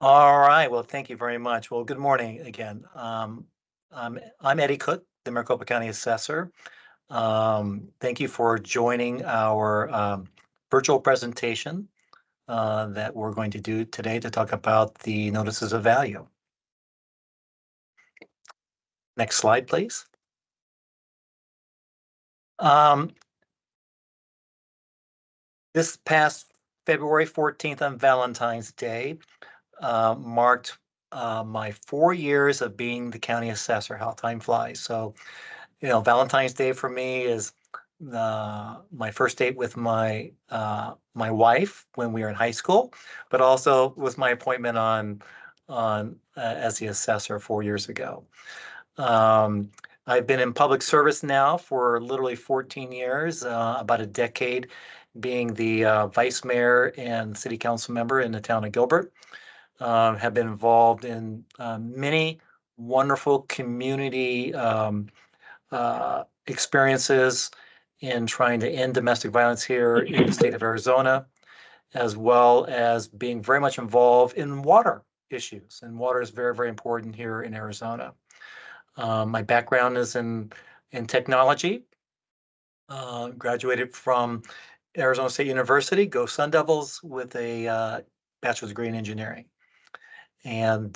All right. Well, thank you very much. Well, good morning again. I'm Eddie Cook, the Maricopa County Assessor. Thank you for joining our virtual presentation that we're going to do today to talk about the notices of value. Next slide, please. This past February 14th on Valentine's Day marked my 4 years of being the county assessor. How time flies. So, Valentine's Day for me is my first date with my wife when we were in high school, but also was my appointment on as the assessor 4 years ago. I've been in public service now for literally 14 years, about a decade, being the vice mayor and city council member in the town of Gilbert. Have been involved in many wonderful community experiences in trying to end domestic violence here in the state of Arizona, as well as being very much involved in water issues. And water is very, very important here in Arizona. My background is in technology. Graduated from Arizona State University, go Sun Devils, with a bachelor's degree in engineering. And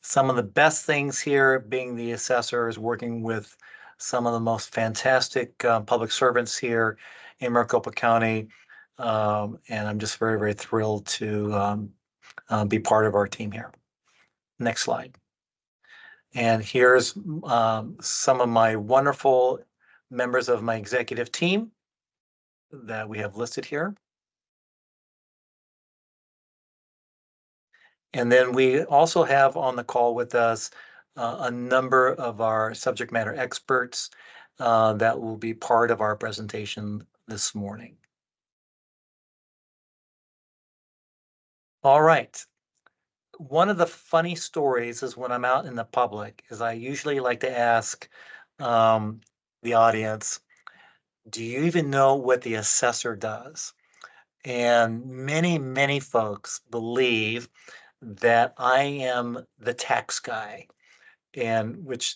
some of the best things here, being the assessor, is working with some of the most fantastic public servants here in Maricopa County. And I'm just very, very thrilled to be part of our team here. Next slide. And here's some of my wonderful members of my executive team that we have listed here. And then we also have on the call with us a number of our subject matter experts that will be part of our presentation this morning. All right. One of the funny stories is when I'm out in the public is I usually like to ask the audience, do you even know what the assessor does? And many, many folks believe that I am the tax guy, and which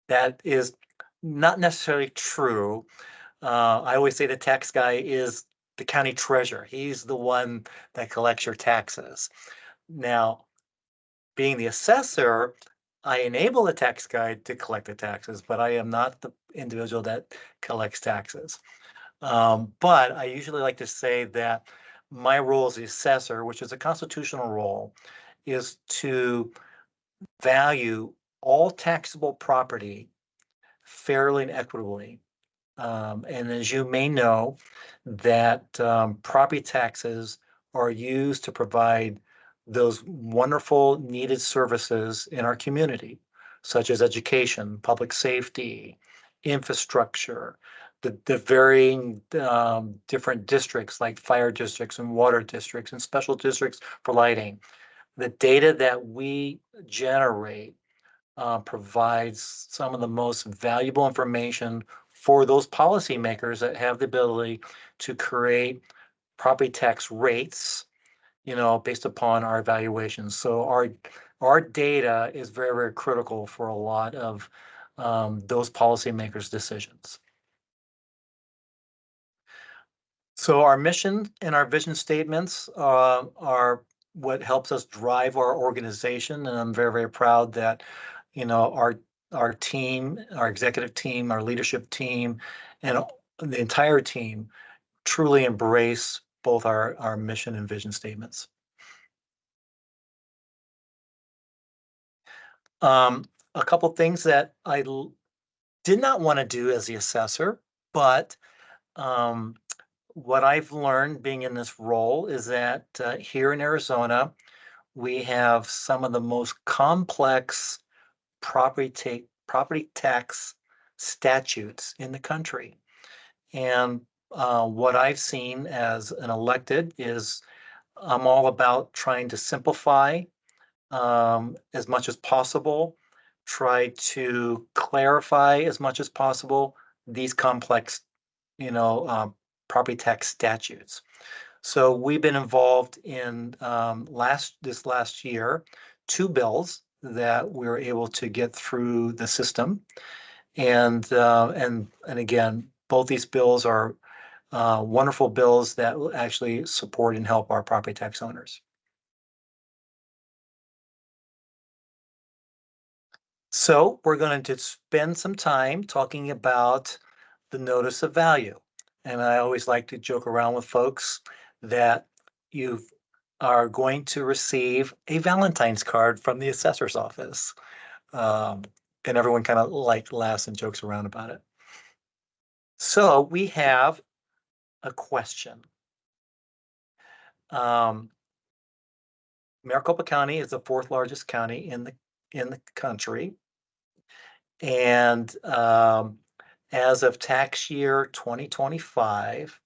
that is not necessarily true. I always say the tax guy is the county treasurer. He's the one that collects your taxes. Now, being the assessor, I enable the tax guy to collect the taxes, but I am not the individual that collects taxes. But I usually like to say that my role as the assessor, which is a constitutional role, is to value all taxable property fairly and equitably. And as you may know, that property taxes are used to provide those wonderful needed services in our community, such as education, public safety, infrastructure, the varying different districts like fire districts and water districts and special districts for lighting. The data that we generate provides some of the most valuable information for those policymakers that have the ability to create property tax rates, based upon our evaluations. So our data is very, very critical for a lot of those policymakers' decisions. So our mission and our vision statements are what helps us drive our organization, and I'm very, very proud that our team, our executive team, our leadership team, and the entire team truly embrace both our mission and vision statements. A couple things that I did not want to do as the assessor, but what I've learned being in this role is that here in Arizona, we have some of the most complex property tax statutes in the country. And what I've seen as an elected is I'm all about trying to simplify as much as possible, try to clarify as much as possible these complex, property tax statutes. So we've been involved in this last year, two bills that we were able to get through the system, and again, both these bills are wonderful bills that will actually support and help our property tax owners. So we're going to spend some time talking about the notice of value. And I always like to joke around with folks that you are going to receive a Valentine's card from the assessor's office. Um, and everyone kind of like laughs and jokes around about it. So we have a question. Um, Maricopa County is the fourth largest county in the country. And as of tax year 2025,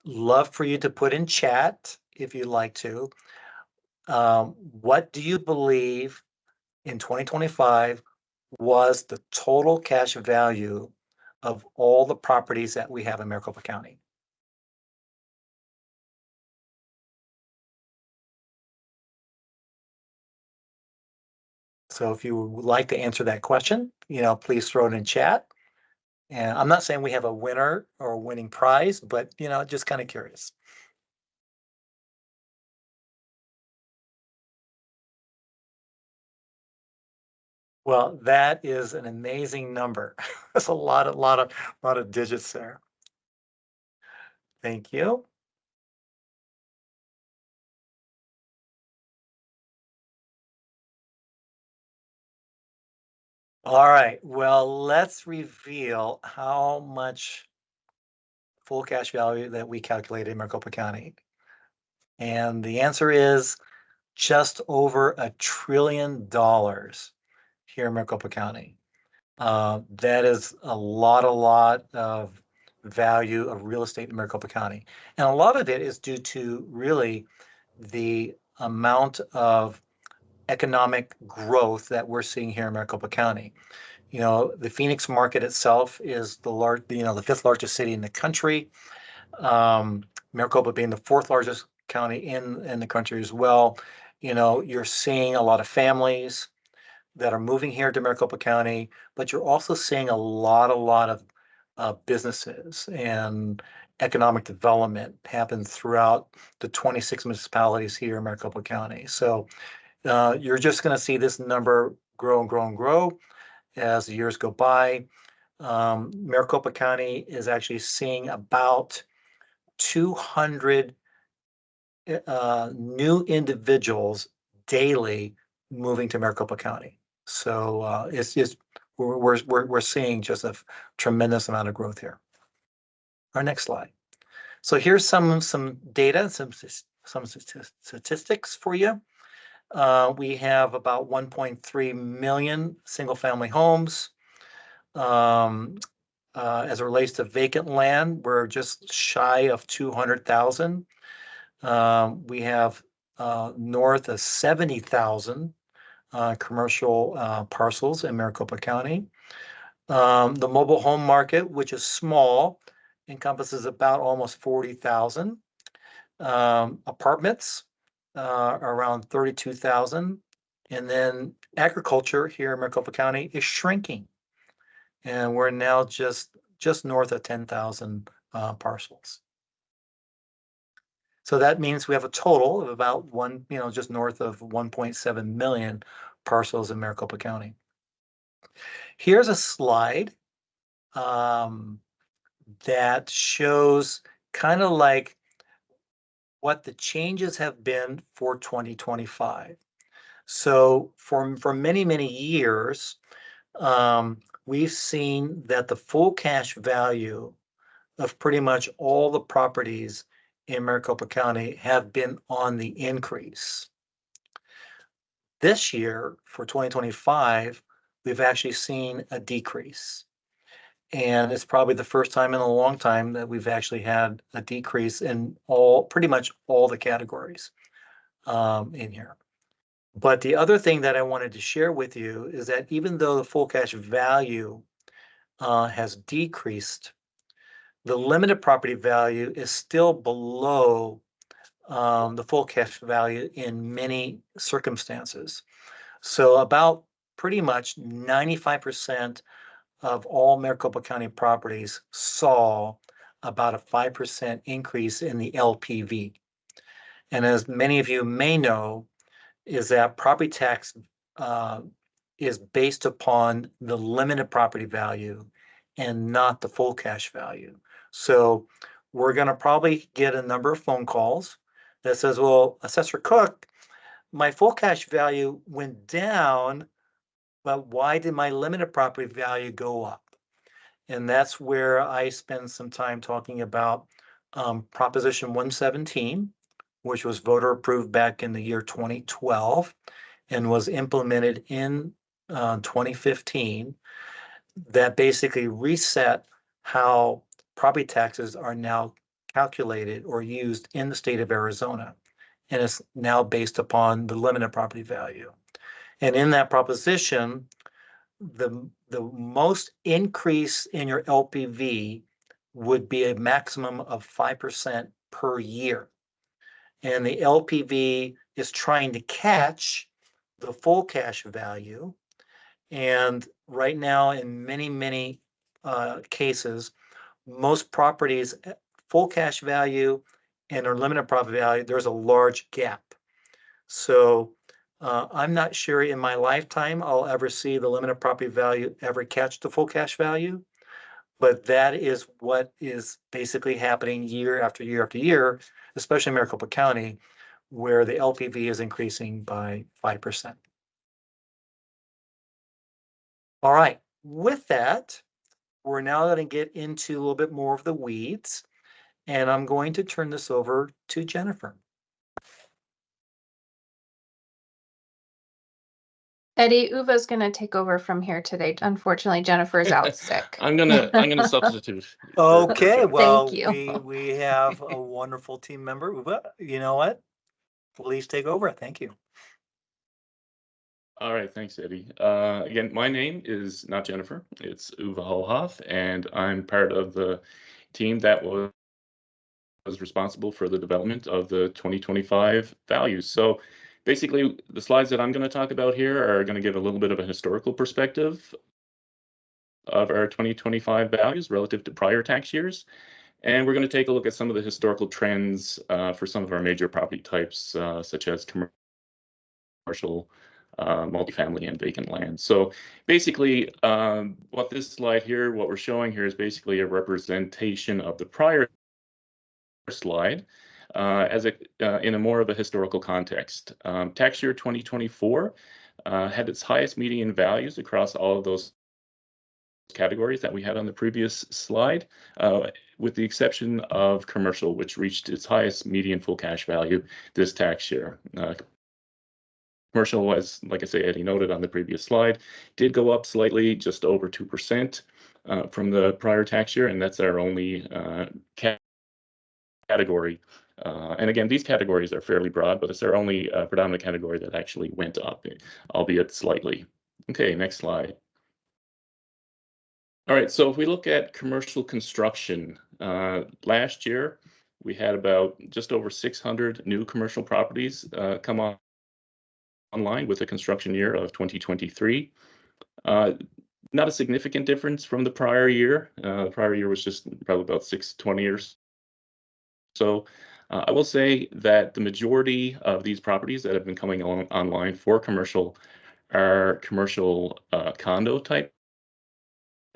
love for you to put in chat if you'd like to. What do you believe in 2025 was the total cash value of all the properties that we have in Maricopa County? So if you would like to answer that question, please throw it in chat. And I'm not saying we have a winner or a winning prize, but, just kind of curious. Well, that is an amazing number. That's a lot of digits there. Thank you. All right. Well, let's reveal how much full cash value that we calculated in Maricopa County. And the answer is just over $1 trillion here in Maricopa County. That is a lot of value of real estate in Maricopa County. And a lot of it is due to really the amount of economic growth that we're seeing here in Maricopa County. The Phoenix market itself is the fifth largest city in the country. Maricopa being the fourth largest county in the country as well. You're seeing a lot of families that are moving here to Maricopa County, but you're also seeing a lot of businesses and economic development happen throughout the 26 municipalities here in Maricopa County. So you're just going to see this number grow and grow and grow as the years go by. Maricopa County is actually seeing about 200 new individuals daily moving to Maricopa County. So it's just we're seeing just a tremendous amount of growth here. Our next slide. So here's some data, some statistics for you. We have about 1.3 million single-family homes. As it relates to vacant land, we're just shy of 200,000. We have north of 70,000 commercial parcels in Maricopa County. The mobile home market, which is small, encompasses about almost 40,000. Apartments, around 32,000. And then agriculture here in Maricopa County is shrinking. And we're now just north of 10,000 parcels. So that means we have a total of about just north of 1.7 million parcels in Maricopa County. Here's a slide that shows kind of like what the changes have been for 2025. So for many years, we've seen that the full cash value of pretty much all the properties in Maricopa County have been on the increase. This year, for 2025, we've actually seen a decrease. And it's probably the first time in a long time that we've actually had a decrease in pretty much all the categories in here. But the other thing that I wanted to share with you is that even though the full cash value has decreased, the limited property value is still below the full cash value in many circumstances. So about pretty much 95% of all Maricopa County properties saw about a 5% increase in the LPV. And as many of you may know, is that property tax is based upon the limited property value and not the full cash value. So we're going to probably get a number of phone calls that says, well, Assessor Cook, my full cash value went down, but why did my limited property value go up? And that's where I spend some time talking about Proposition 117, which was voter approved back in the year 2012 and was implemented in 2015, that basically reset how property taxes are now calculated or used in the state of Arizona. And it's now based upon the limited property value. And in that proposition, the most increase in your LPV would be a maximum of 5% per year. And the LPV is trying to catch the full cash value. And right now, in many cases, most properties, full cash value and their limited property value, there's a large gap. So I'm not sure in my lifetime I'll ever see the limited property value ever catch the full cash value, but that is what is basically happening year after year after year, especially in Maricopa County, where the LPV is increasing by 5%. All right, with that, we're now going to get into a little bit more of the weeds, and I'm going to turn this over to Jennifer. Eddie, Uva's going to take over from here today. Unfortunately, Jennifer's out sick. I'm gonna substitute. Okay, well, Thank you. we have a wonderful team member, Uva. You know what? Please take over. Thank you. All right, thanks, Eddie. Again, my name is not Jennifer. It's Uva Holhoff, and I'm part of the team that was responsible for the development of the 2025 values. So basically, the slides that I'm going to talk about here are going to give a little bit of a historical perspective of our 2025 values relative to prior tax years. And we're going to take a look at some of the historical trends for some of our major property types, such as commercial, multifamily, and vacant land. So basically, what this slide here, what we're showing here is basically a representation of the prior slide in a more of a historical context. Tax year 2024 had its highest median values across all of those categories that we had on the previous slide, with the exception of commercial, which reached its highest median full cash value this tax year. Commercial, as like I say, Eddie noted on the previous slide, did go up slightly, just over 2% from the prior tax year, and that's our only category. And again, these categories are fairly broad, but it's our only predominant category that actually went up, albeit slightly. Okay, next slide. All right, so if we look at commercial construction, last year we had about just over 600 new commercial properties come online with the construction year of 2023. Not a significant difference from the prior year. The prior year was just probably about 620 or so. I will say that the majority of these properties that have been coming online for commercial are commercial condo type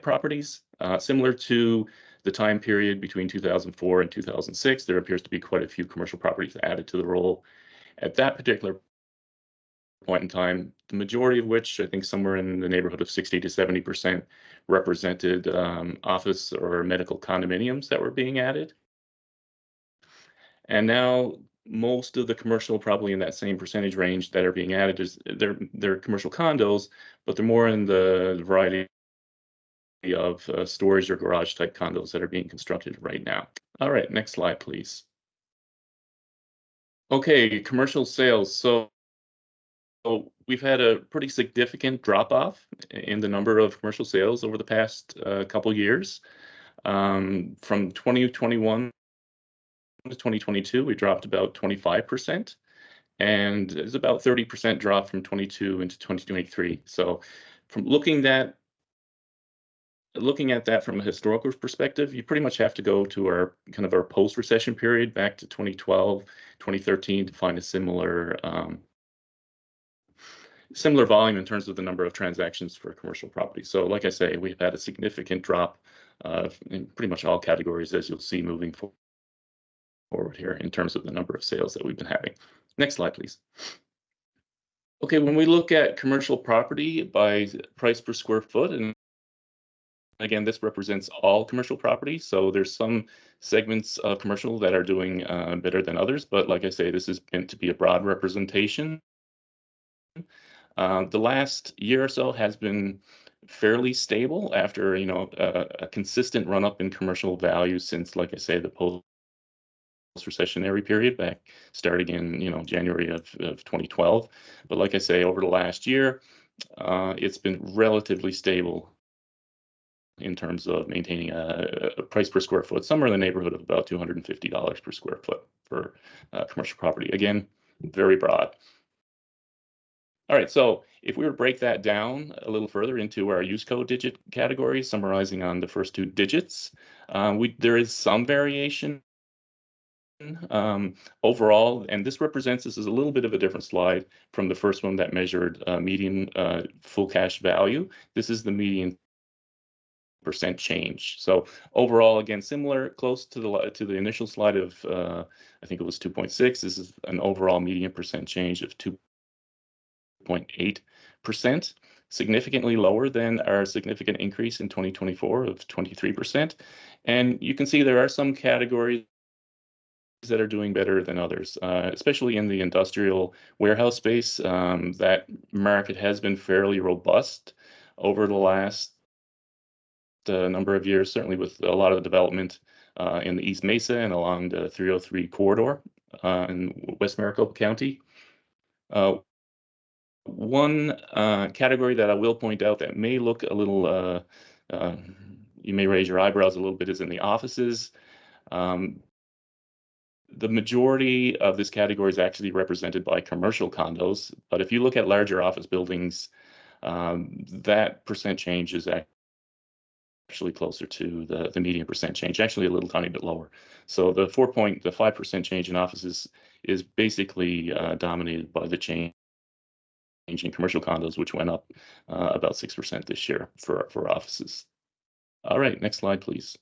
properties. Similar to the time period between 2004 and 2006, there appears to be quite a few commercial properties added to the roll at that particular point in time, the majority of which, I think somewhere in the neighborhood of 60 to 70%, represented office or medical condominiums that were being added. And now most of the commercial, probably in that same percentage range that are being added, is they're commercial condos, but they're more in the variety of storage or garage type condos that are being constructed right now. All right, next slide, please. Okay, commercial sales. So we've had a pretty significant drop off in the number of commercial sales over the past couple years. From 2021 to 2022, we dropped about 25%, and there's about 30% drop from 22 into 2023. So from looking at that from a historical perspective, you pretty much have to go to our kind of our post-recession period back to 2012, 2013 to find a similar volume in terms of the number of transactions for commercial property. So like I say, we've had a significant drop in pretty much all categories, as you'll see moving forward here in terms of the number of sales that we've been having. Next slide, please. Okay, when we look at commercial property by price per square foot, and again, this represents all commercial property. So there's some segments of commercial that are doing better than others. But like I say, this is meant to be a broad representation. The last year or so has been fairly stable after, a consistent run up in commercial value since, like I say, the post-recessionary period back starting in, January of 2012. But like I say, over the last year, it's been relatively stable in terms of maintaining a price per square foot, somewhere in the neighborhood of about $250 per square foot for commercial property. Again, very broad. All right, so if we were to break that down a little further into our use code digit categories, summarizing on the first two digits, there is some variation overall, and this is a little bit of a different slide from the first one that measured median full cash value. This is the median percent change. So overall, again, similar, close to the initial slide of I think it was 2.6. This is an overall median percent change of 2.8%, significantly lower than our significant increase in 2024 of 23%. And you can see there are some categories that are doing better than others, especially in the industrial warehouse space. That market has been fairly robust over the last number of years, certainly with a lot of the development in the East Mesa and along the 303 corridor in West Maricopa County. One category that I will point out that may look a little, you may raise your eyebrows a little bit, is in the offices. The majority of this category is actually represented by commercial condos, but if you look at larger office buildings, that percent change is actually closer to the median percent change, actually a little tiny bit lower. So the 5% change in offices is basically dominated by the change in commercial condos, which went up about 6% this year for offices. All right, next slide, please.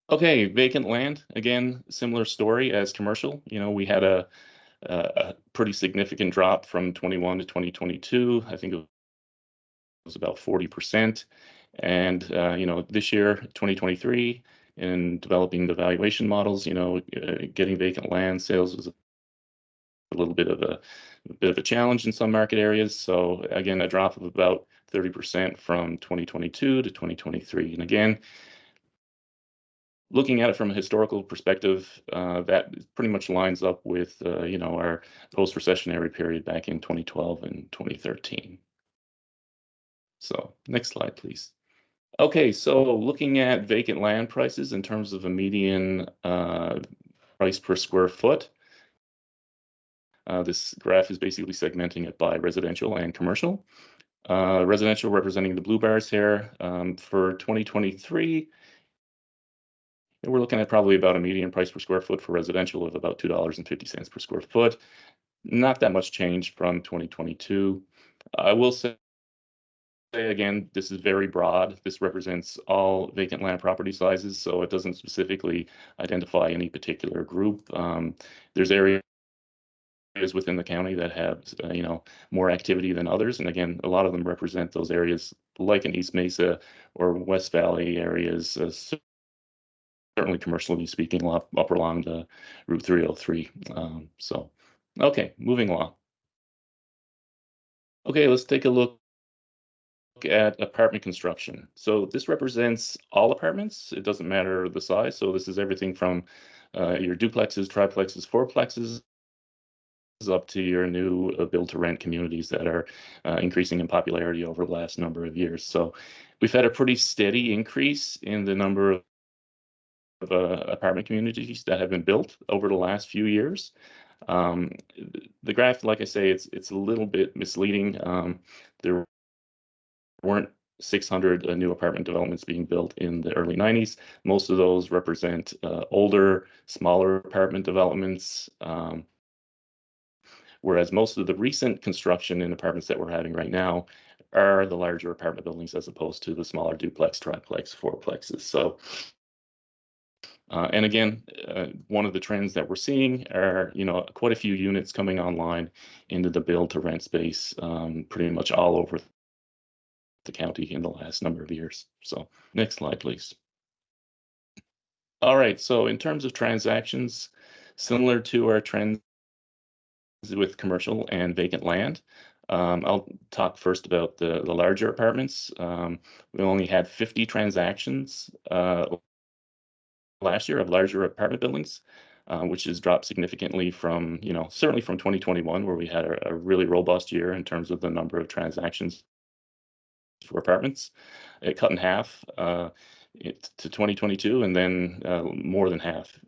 Okay, vacant land, again, similar story as commercial. We had a pretty significant drop from 21 to 2022. I think it was about 40%. And, this year, 2023, in developing the valuation models, getting vacant land sales was a little bit of a challenge in some market areas. So again, a drop of about 30% from 2022 to 2023. And again, looking at it from a historical perspective, that pretty much lines up with, our post-recessionary period back in 2012 and 2013. So next slide, please. Okay, so looking at vacant land prices in terms of a median price per square foot, this graph is basically segmenting it by residential and commercial. Residential representing the blue bars here. For 2023, we're looking at probably about a median price per square foot for residential of about $2.50 per square foot. Not that much change from 2022. I will say again, this is very broad. This represents all vacant land property sizes, so it doesn't specifically identify any particular group. There's areas within the county that have, more activity than others. And again, a lot of them represent those areas like in East Mesa or West Valley areas, certainly commercially speaking, up along the Route 303. Okay, moving along. Okay, let's take a look at apartment construction. So this represents all apartments. It doesn't matter the size. So this is everything from your duplexes, triplexes, fourplexes, up to your new build-to-rent communities that are increasing in popularity over the last number of years. So we've had a pretty steady increase in the number of apartment communities that have been built over the last few years. The graph, like I say, it's a little bit misleading. There weren't 600 new apartment developments being built in the early 90s. Most of those represent older, smaller apartment developments. Whereas most of the recent construction in apartments that we're having right now are the larger apartment buildings as opposed to the smaller duplex, triplex, fourplexes. So, and again, one of the trends that we're seeing are, quite a few units coming online into the build to rent space, pretty much all over the county in the last number of years. So next slide, please. All right, so in terms of transactions, similar to our trends with commercial and vacant land, I'll talk first about the larger apartments. We only had 50 transactions last year of larger apartment buildings, which has dropped significantly from, certainly from 2021, where we had a really robust year in terms of the number of transactions for apartments. It cut in half to 2022, and then more than half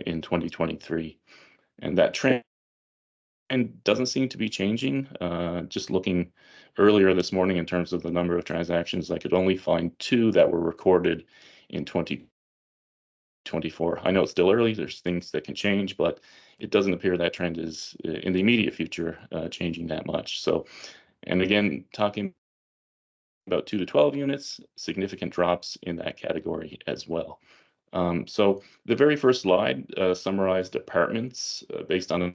in 2023. And that trend doesn't seem to be changing. Just looking earlier this morning in terms of the number of transactions, I could only find 2 that were recorded in 2024. I know it's still early, there's things that can change, but it doesn't appear that trend is in the immediate future changing that much. So, and again, talking about 2 to 12 units, significant drops in that category as well. So the very first slide summarized apartments based on an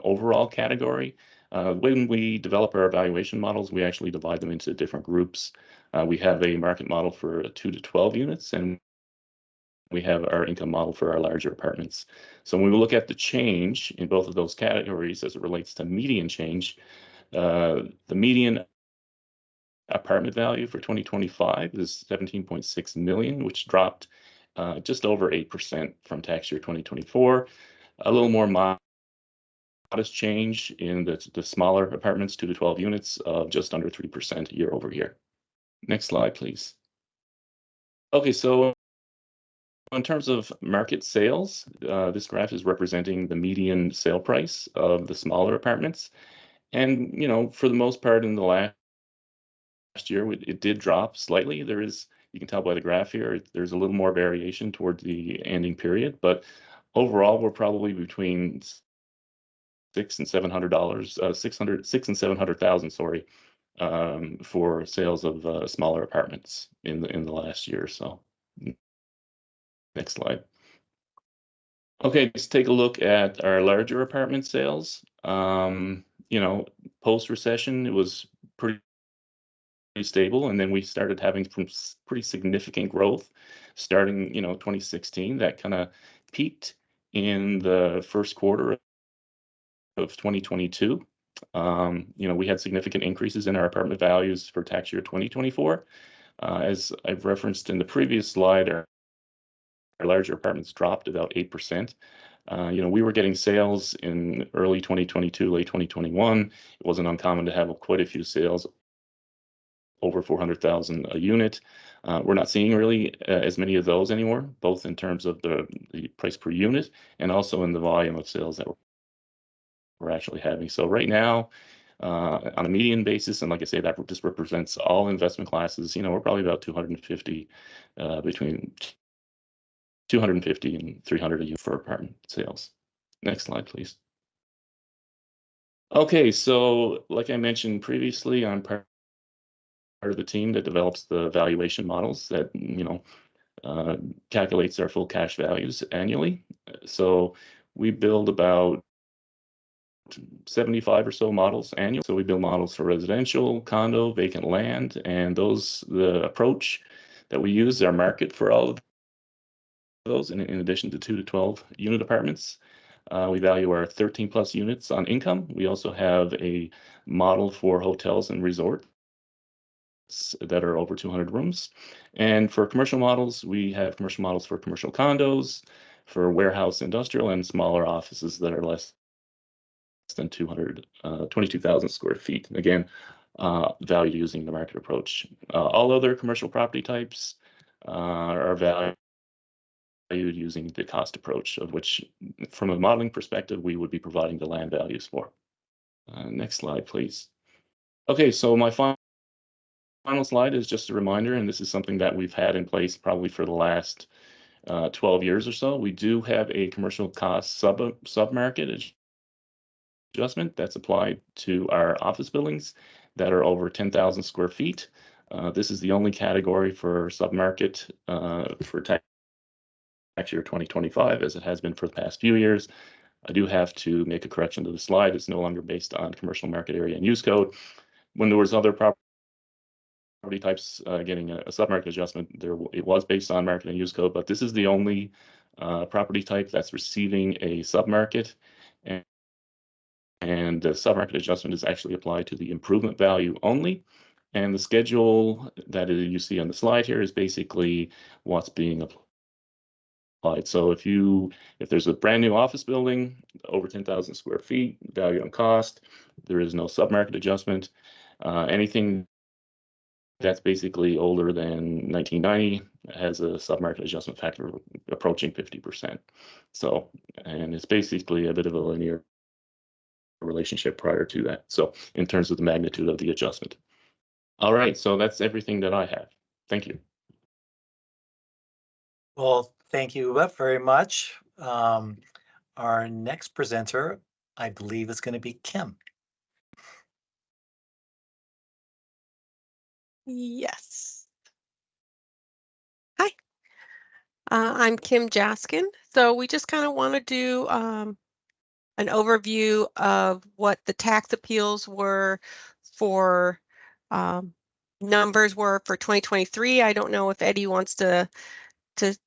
overall category. When we develop our evaluation models, we actually divide them into different groups. We have a market model for 2 to 12 units, and we have our income model for our larger apartments. So when we look at the change in both of those categories as it relates to median change, the median apartment value for 2025 is 17.6 million, which dropped just over 8% from tax year 2024. A little more modest change in the smaller apartments, 2 to 12 units, of just under 3% year over year. Next slide, please. Okay, so in terms of market sales, this graph is representing the median sale price of the smaller apartments. And, for the most part in the last year, it did drop slightly. You can tell by the graph here, there's a little more variation towards the ending period, but overall, we're probably between $600,000 and $700,000, sorry, for sales of smaller apartments in the last year or so. Next slide. Okay, let's take a look at our larger apartment sales. Post-recession, it was pretty stable, and then we started having some pretty significant growth starting 2016. That kind of peaked in the first quarter of 2022. We had significant increases in our apartment values for tax year 2024. As I've referenced in the previous slide, our larger apartments dropped about 8%. We were getting sales in early 2022, late 2021. It wasn't uncommon to have quite a few sales over 400,000 a unit. We're not seeing really as many of those anymore, both in terms of the price per unit and also in the volume of sales that we're actually having. So right now, on a median basis, and like I say, that just represents all investment classes, we're probably about 250, between 250 and 300 a unit for apartment sales. Next slide, please. Okay, so like I mentioned previously, I'm part of the team that develops the valuation models that calculates our full cash values annually. So we build about 75 or so models annually. So we build models for residential, condo, vacant land, and the approach that we use, our market for all of those, in addition to 2 to 12 unit apartments. We value our 13 plus units on income. We also have a model for hotels and resorts that are over 200 rooms. And for commercial models, we have commercial models for commercial condos, for warehouse, industrial, and smaller offices that are less than 22,000 square feet. And again, valued using the market approach. All other commercial property types are valued using the cost approach, of which, from a modeling perspective, we would be providing the land values for. Next slide, please. Okay, so my final slide is just a reminder, and this is something that we've had in place probably for the last 12 years or so. We do have a commercial cost sub-market adjustment that's applied to our office buildings that are over 10,000 square feet. This is the only category for sub-market for tax year 2025, as it has been for the past few years. I do have to make a correction to the slide. It's no longer based on commercial market area and use code. When there was other property types getting a sub-market adjustment, it was based on market and use code, but this is the only property type that's receiving a sub-market, and the sub-market adjustment is actually applied to the improvement value only. And the schedule that you see on the slide here is basically what's being applied. So if there's a brand new office building over 10,000 square feet, value on cost, there is no sub-market adjustment. Anything that's basically older than 1990 has a sub-market adjustment factor approaching 50%. So, and it's basically a bit of a linear relationship prior to that. So in terms of the magnitude of the adjustment. All right, so that's everything that I have. Thank you. Well, thank you very much. Our next presenter, I believe, is going to be Kim. Yes. Hi, I'm Kim Jaskin. So we just kind of want to do an overview of what the tax appeals were for numbers were for 2023. I don't know if Eddie wants to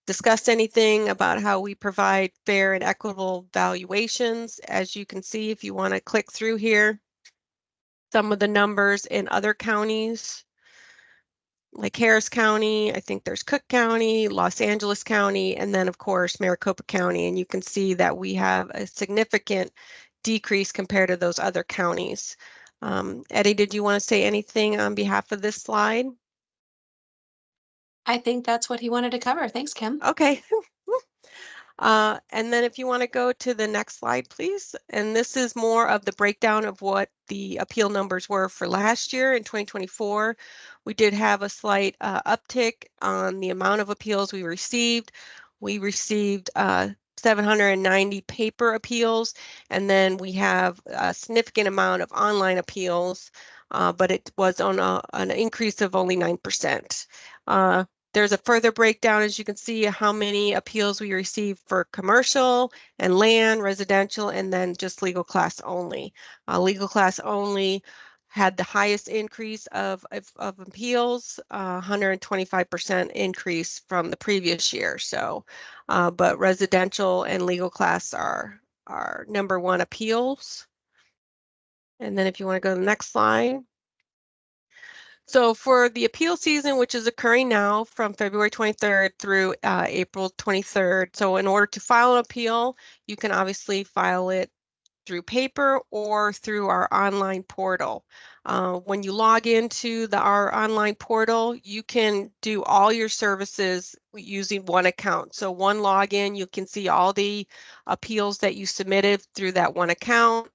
discuss anything about how we provide fair and equitable valuations. As you can see, if you want to click through here, some of the numbers in other counties, like Harris County, I think there's Cook County, Los Angeles County, and then of course Maricopa County. And you can see that we have a significant decrease compared to those other counties. Eddie, did you want to say anything on behalf of this slide? I think that's what he wanted to cover. Thanks, Kim. Okay. And then if you want to go to the next slide, please. And this is more of the breakdown of what the appeal numbers were for last year in 2024. We did have a slight uptick on the amount of appeals we received. We received 790 paper appeals, and then we have a significant amount of online appeals, but it was on an increase of only 9%. There's a further breakdown, as you can see, how many appeals we received for commercial and land, residential, and then just legal class only. Legal class only had the highest increase of appeals, 125% increase from the previous year. So, but residential and legal class are number one appeals. And then if you want to go to the next slide. So for the appeal season, which is occurring now from February 23rd through April 23rd. So in order to file an appeal, you can obviously file it through paper or through our online portal. When you log into our online portal, you can do all your services using one account. So one login, you can see all the appeals that you submitted through that one account,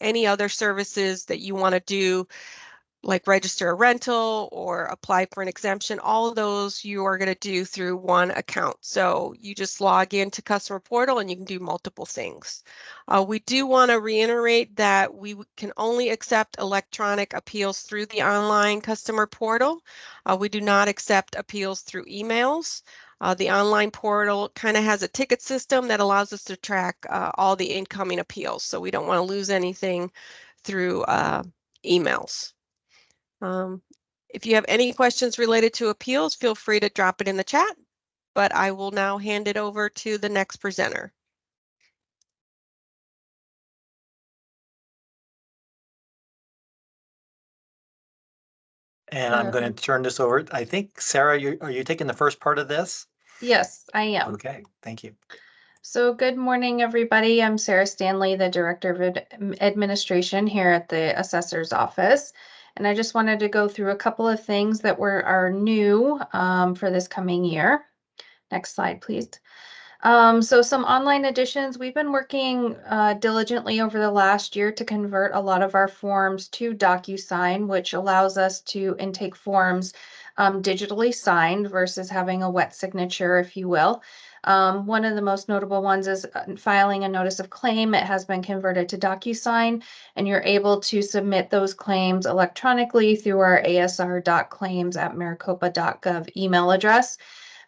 any other services that you want to do, like register a rental or apply for an exemption. All of those you are going to do through one account. So you just log into customer portal and you can do multiple things. We do want to reiterate that we can only accept electronic appeals through the online customer portal. We do not accept appeals through emails. The online portal kind of has a ticket system that allows us to track all the incoming appeals. So we don't want to lose anything through emails. If you have any questions related to appeals, feel free to drop it in the chat, but I will now hand it over to the next presenter. And I'm going to turn this over. I think, Sarah, are you taking the first part of this? Yes, I am. Okay, thank you. So good morning, everybody. I'm Sarah Stanley, the Director of Administration here at the Assessor's Office. And I just wanted to go through a couple of things that are new for this coming year. Next slide, please. So some online additions. We've been working diligently over the last year to convert a lot of our forms to DocuSign, which allows us to intake forms digitally signed versus having a wet signature, if you will. One of the most notable ones is filing a notice of claim. It has been converted to DocuSign, and you're able to submit those claims electronically through our asr.claims@maricopa.gov email address.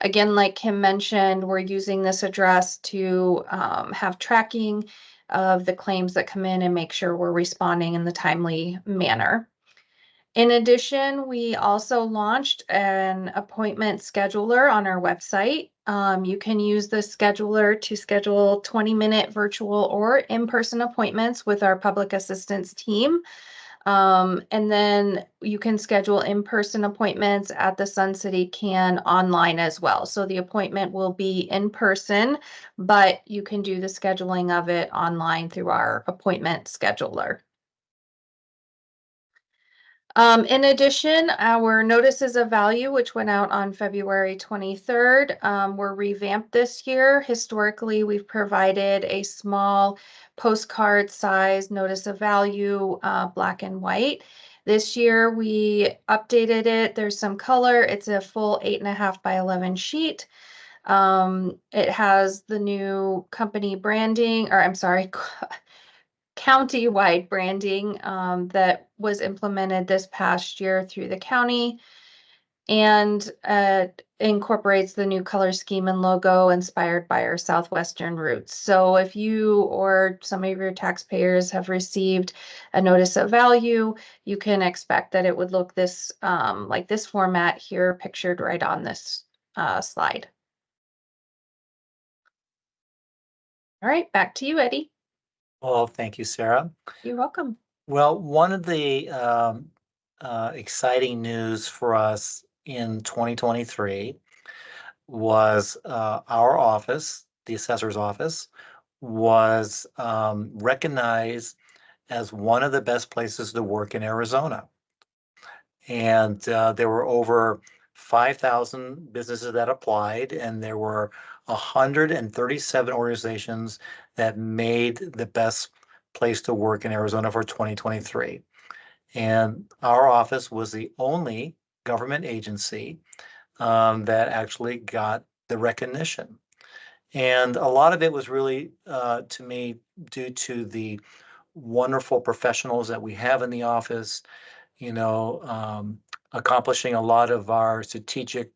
Again, like Kim mentioned, we're using this address to have tracking of the claims that come in and make sure we're responding in the timely manner. In addition, we also launched an appointment scheduler on our website. You can use the scheduler to schedule 20-minute virtual or in-person appointments with our public assistance team. And then you can schedule in-person appointments at the Sun City CAN online as well. So the appointment will be in person, but you can do the scheduling of it online through our appointment scheduler. In addition, our notices of value, which went out on February 23rd, were revamped this year. Historically, we've provided a small postcard size notice of value, black and white. This year, we updated it. There's some color. It's a full 8.5 by 11 sheet. It has the new company branding, or I'm sorry, county-wide branding that was implemented this past year through the county, and incorporates the new color scheme and logo inspired by our southwestern roots. So if you or some of your taxpayers have received a notice of value, you can expect that it would look this like this format here pictured right on this slide. All right, back to you, Eddie. Well, thank you, Sarah. You're welcome. Well, one of the exciting news for us in 2023 was our office, the assessor's office, was recognized as one of the best places to work in Arizona. And there were over 5,000 businesses that applied, and there were 137 organizations that made the best place to work in Arizona for 2023. And our office was the only government agency that actually got the recognition. And a lot of it was really, to me, due to the wonderful professionals that we have in the office, accomplishing a lot of our strategic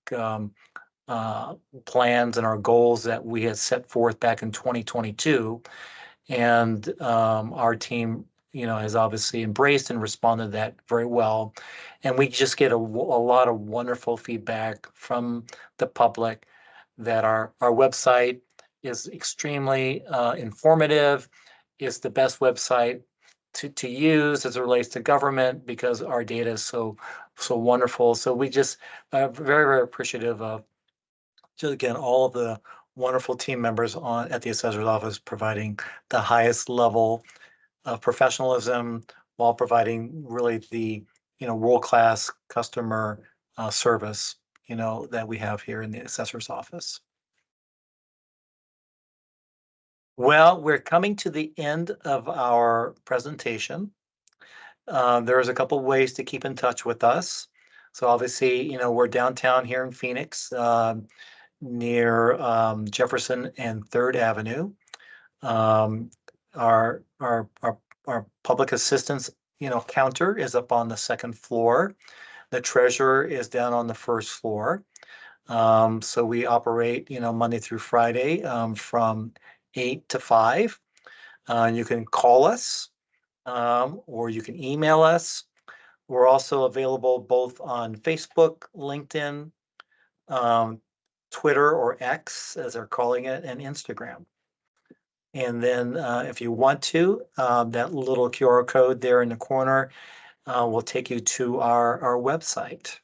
plans and our goals that we had set forth back in 2022. And our team, has obviously embraced and responded to that very well. And we just get a lot of wonderful feedback from the public that our website is extremely informative. It's the best website to use as it relates to government because our data is so wonderful. So we just are very, very appreciative of, just again, all of the wonderful team members at the assessor's office providing the highest level of professionalism while providing really the world-class customer service that we have here in the assessor's office. Well, we're coming to the end of our presentation. There's a couple ways to keep in touch with us. So obviously, we're downtown here in Phoenix, near Jefferson and 3rd Avenue. Our public assistance, counter is up on the 2nd floor. The treasurer is down on the 1st floor. So we operate, Monday through Friday from 8 to 5. You can call us or you can email us. We're also available both on Facebook, LinkedIn, Twitter or X, as they're calling it, and Instagram. And then if you want to, that little QR code there in the corner will take you to our website.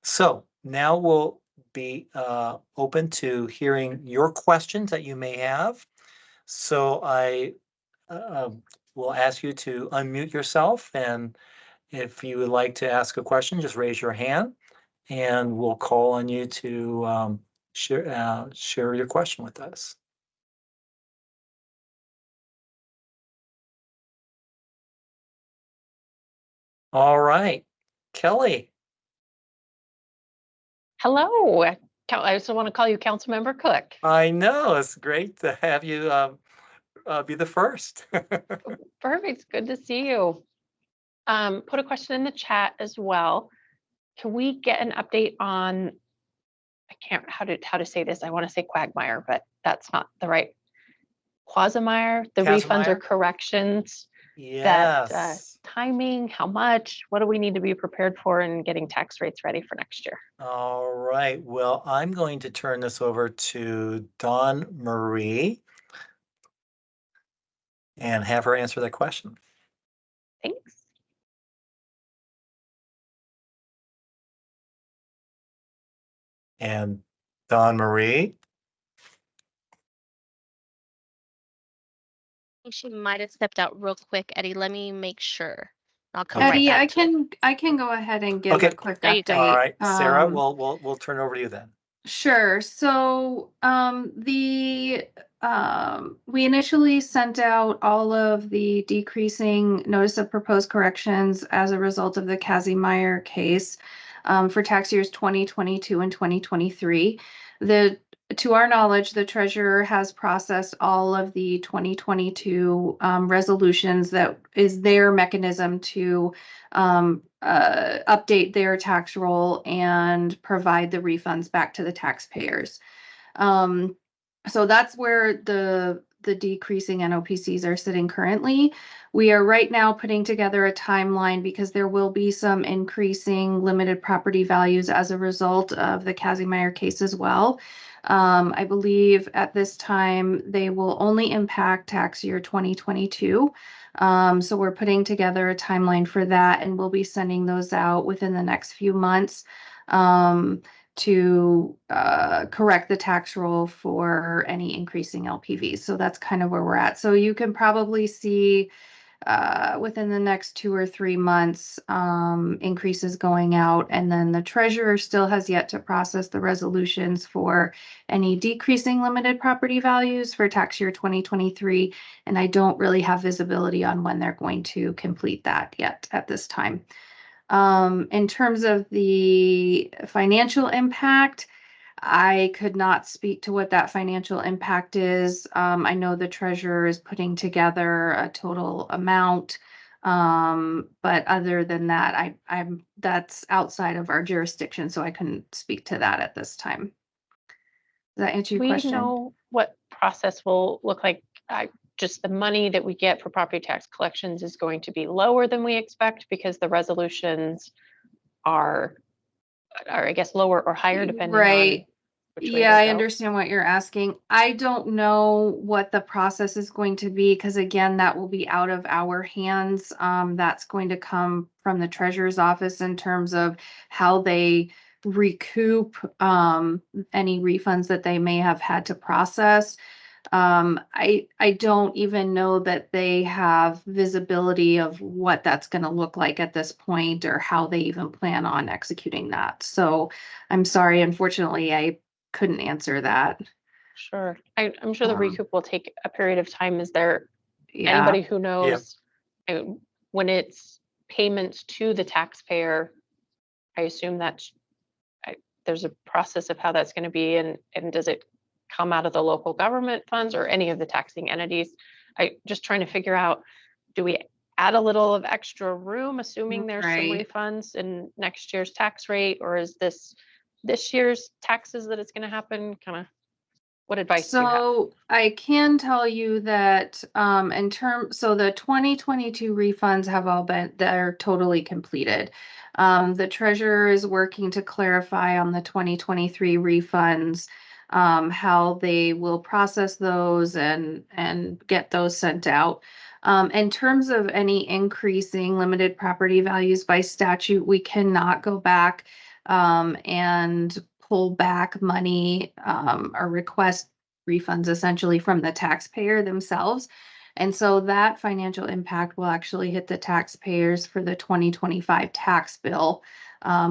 So now we'll be open to hearing your questions that you may have. So I will ask you to unmute yourself, and if you would like to ask a question, just raise your hand, and we'll call on you to share your question with us. All right, Kelly. Hello. I also want to call you Councilmember Cook. I know, it's great to have you be the first. Perfect. Good to see you. Put a question in the chat as well. Can we get an update on, I can't, how to say this? I want to say quagmire, but that's not the right. Quagmire, the refunds or Casimir? corrections. That Yes. timing, how much, what do we need to be prepared for in getting tax rates ready for next year? All right. Well, I'm going to turn this over to Dawn Marie and have her answer that question. Thanks. And Dawn Marie. She might have stepped out real quick, Eddie. Let me make sure. I'll come Eddie, right I back to it. I can go ahead and give Okay. a quick There you go. update. All right, Sarah, Um, we'll turn it over to you then. Sure. So we initially sent out all of the decreasing notice of proposed corrections as a result of the Casimir case for tax years 2022 and 2023. To our knowledge, the treasurer has processed all of the 2022 resolutions. That is their mechanism to update their tax roll and provide the refunds back to the taxpayers. So that's where the decreasing NOPCs are sitting currently. We are right now putting together a timeline because there will be some increasing limited property values as a result of the Casimir case as well. I believe at this time they will only impact tax year 2022. So we're putting together a timeline for that, and we'll be sending those out within the next few months to correct the tax roll for any increasing LPVs. So that's kind of where we're at. So you can probably see within the next 2 or 3 months increases going out, and then the treasurer still has yet to process the resolutions for any decreasing limited property values for tax year 2023, and I don't really have visibility on when they're going to complete that yet at this time. In terms of the financial impact, I could not speak to what that financial impact is. I know the treasurer is putting together a total amount. But other than that, that's outside of our jurisdiction, so I couldn't speak to that at this time. Does that answer your question? We know what process will look like. Just the money that we get for property tax collections is going to be lower than we expect because the resolutions are I guess lower or higher depending Right. on which way Yeah, they I go. understand what you're asking. I don't know what the process is going to be because again, that will be out of our hands. That's going to come from the treasurer's office in terms of how they recoup any refunds that they may have had to process. I don't even know that they have visibility of what that's going to look like at this point or how they even plan on executing that. So I'm sorry, unfortunately, I couldn't answer that. Sure. I'm sure the recoup will take a period of time. Is there Yeah. anybody who knows when it's payments to the taxpayer? I assume that there's a process of how that's going to be, and does it come out of the local government funds or any of the taxing entities? I just trying to figure out, do we add a little of extra room, assuming there's some refunds in next year's tax rate, or is this year's taxes that it's going to happen? Kind of what advice do you have? So I can tell you that so the 2022 refunds have all they're totally completed. The treasurer is working to clarify on the 2023 refunds, how they will process those and get those sent out. In terms of any increasing limited property values by statute, we cannot go back and pull back money or request refunds essentially from the taxpayer themselves. And so that financial impact will actually hit the taxpayers for the 2025 tax bill,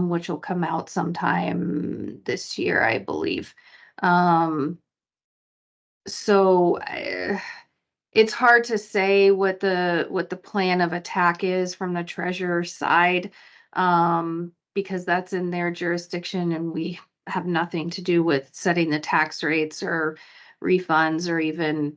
which will come out sometime this year, I believe. So it's hard to say what the plan of attack is from the treasurer's side, because that's in their jurisdiction and we have nothing to do with setting the tax rates or refunds or even,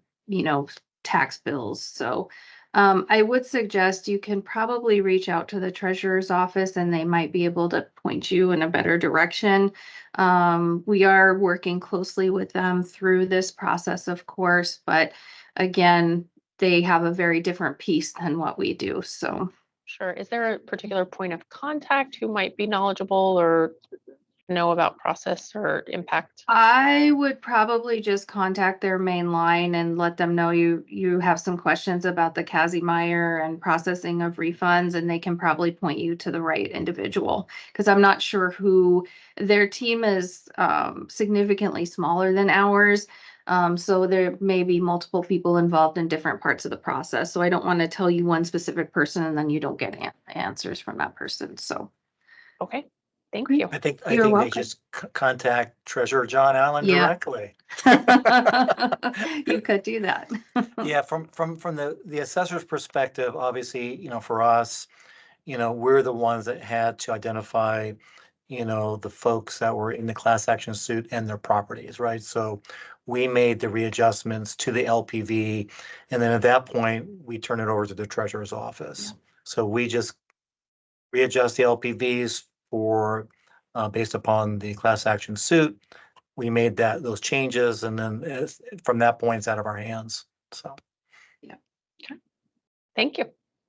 tax bills. So I would suggest you can probably reach out to the treasurer's office and they might be able to point you in a better direction. We are working closely with them through this process, of course, but again, they have a very different piece than what we do. So Sure. Is there a particular point of contact who might be knowledgeable or know about process or impact? I would probably just contact their main line and let them know you have some questions about the Kazimaier and processing of refunds, and they can probably point you to the right individual. Because I'm not sure who their team is significantly smaller than ours. So there may be multiple people involved in different parts of the process. So I don't want to tell you one specific person and then you don't get answers from that person. So Okay, thank Great. you. I think You're they welcome. just contact Treasurer John Allen Yeah. directly. You could do that. Yeah, from the assessor's perspective, obviously, for us, we're the ones that had to identify, the folks that were in the class action suit and their properties, right? So we made the readjustments to the LPV, and then at that point, we turn it over to the treasurer's office. So we just readjust the LPVs for, based upon the class action suit. We made those changes, and then from that point, it's out of our hands. So. Thank you.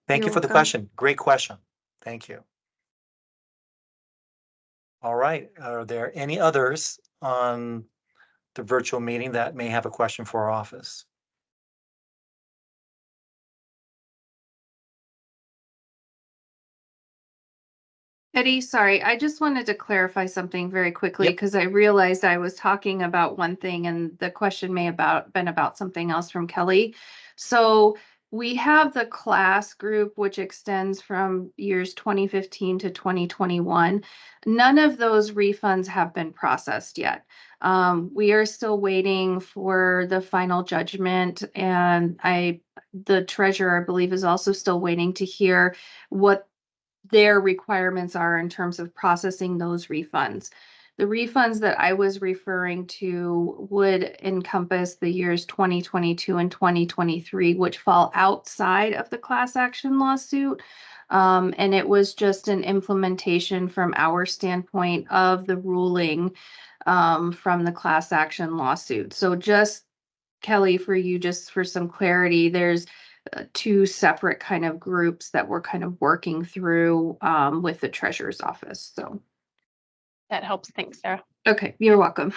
Thank you You're for the welcome. question. Great question. Thank you. All right. Are there any others on the virtual meeting that may have a question for our office? Eddie, sorry, I just wanted to clarify something very quickly Yep. because I realized I was talking about one thing and the question may have been about something else from Kelly. So we have the class group, which extends from years 2015 to 2021. None of those refunds have been processed yet. We are still waiting for the final judgment, and the treasurer, I believe, is also still waiting to hear what their requirements are in terms of processing those refunds. The refunds that I was referring to would encompass the years 2022 and 2023, which fall outside of the class action lawsuit. And it was just an implementation from our standpoint of the ruling from the class action lawsuit. So just Kelly, for you, just for some clarity, there's two separate kind of groups that we're kind of working through with the treasurer's office. So, That helps. Thanks, Sarah. okay, you're welcome.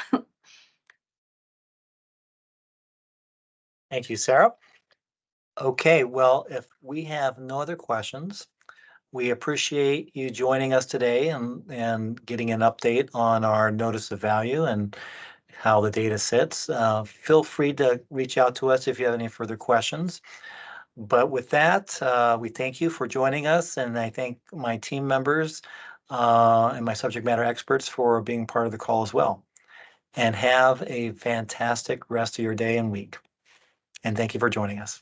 Thank you, Sarah. Okay, well, if we have no other questions, we appreciate you joining us today and getting an update on our notice of value and how the data sits. Feel free to reach out to us if you have any further questions. But with that, we thank you for joining us, and I thank my team members and my subject matter experts for being part of the call as well. And have a fantastic rest of your day and week. And thank you for joining us.